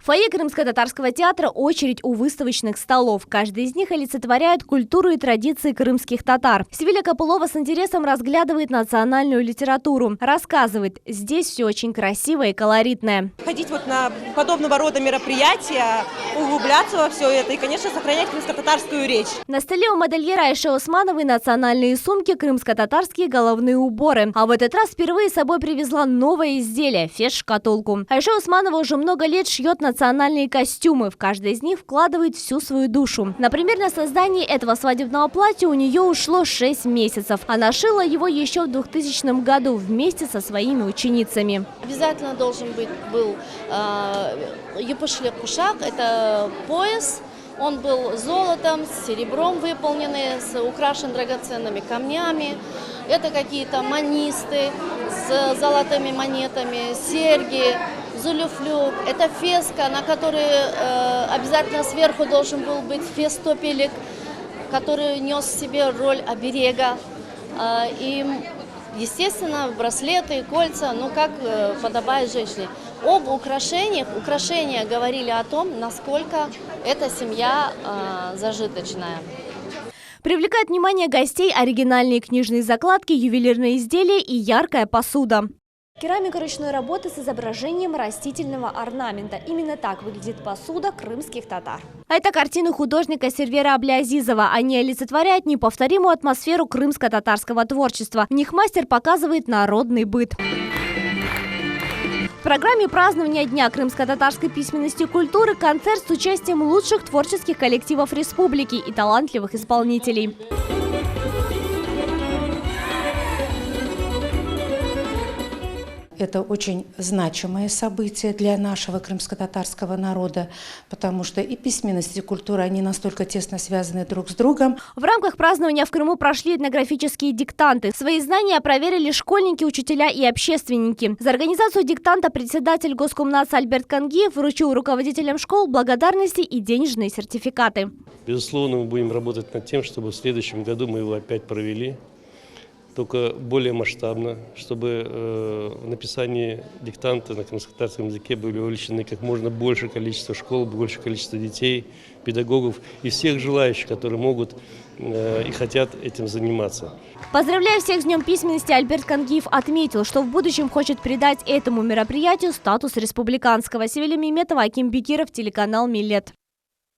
В фойе Крымско-татарского театра очередь у выставочных столов. Каждый из них олицетворяет культуру и традиции крымских татар. Севиля Копылова с интересом разглядывает национальную литературу. Рассказывает, здесь все очень красивое и колоритное. Ходить вот на подобного рода мероприятия, углубляться во все это и, конечно, сохранять крымско-татарскую речь. На столе у модельера Айши Османовой национальные сумки, крымско-татарские головные уборы. А в этот раз впервые с собой привезла новое изделие – фес-шкатулку. Айши Османова уже много лет шьет национальные костюмы. В каждый из них вкладывает всю свою душу. Например, на создание этого свадебного платья у нее ушло 6 месяцев. Она шила его еще в 2000 году вместе со своими ученицами. Обязательно должен был юпышлек-кушак, это пояс. Он был золотом, с серебром выполненный, украшен драгоценными камнями. Это какие-то манисты с золотыми монетами, серьги, зулюфлюк. Это феска, на которой обязательно сверху должен был быть фес-топелек, который нес в себе роль оберега. И, естественно, браслеты, кольца, ну как подобает женщине. Об украшениях. Украшения говорили о том, насколько эта семья зажиточная. Привлекает внимание гостей оригинальные книжные закладки, ювелирные изделия и яркая посуда. Керамика ручной работы с изображением растительного орнамента. Именно так выглядит посуда крымских татар. Это картины художника Сервера Аблязизова. Они олицетворяют неповторимую атмосферу крымско-татарского творчества. В них мастер показывает народный быт. В программе празднования Дня крымско-татарской письменности и культуры концерт с участием лучших творческих коллективов республики и талантливых исполнителей. Это очень значимое событие для нашего крымско-татарского народа, потому что и письменность, и культура, они настолько тесно связаны друг с другом. В рамках празднования в Крыму прошли этнографические диктанты. Свои знания проверили школьники, учителя и общественники. За организацию диктанта председатель Госкомнадзора Альберт Кангиев вручил руководителям школ благодарности и денежные сертификаты. Безусловно, мы будем работать над тем, чтобы в следующем году мы его опять провели. Только более масштабно, чтобы в написании диктанта на крымско-татарском языке были увлечены как можно большее количество школ, большее количество детей, педагогов и всех желающих, которые могут и хотят этим заниматься. Поздравляя всех с Днем письменности, Альберт Кангиев отметил, что в будущем хочет придать этому мероприятию статус республиканского. Севиля Меметова, Аким Бекиров, телеканал Милет.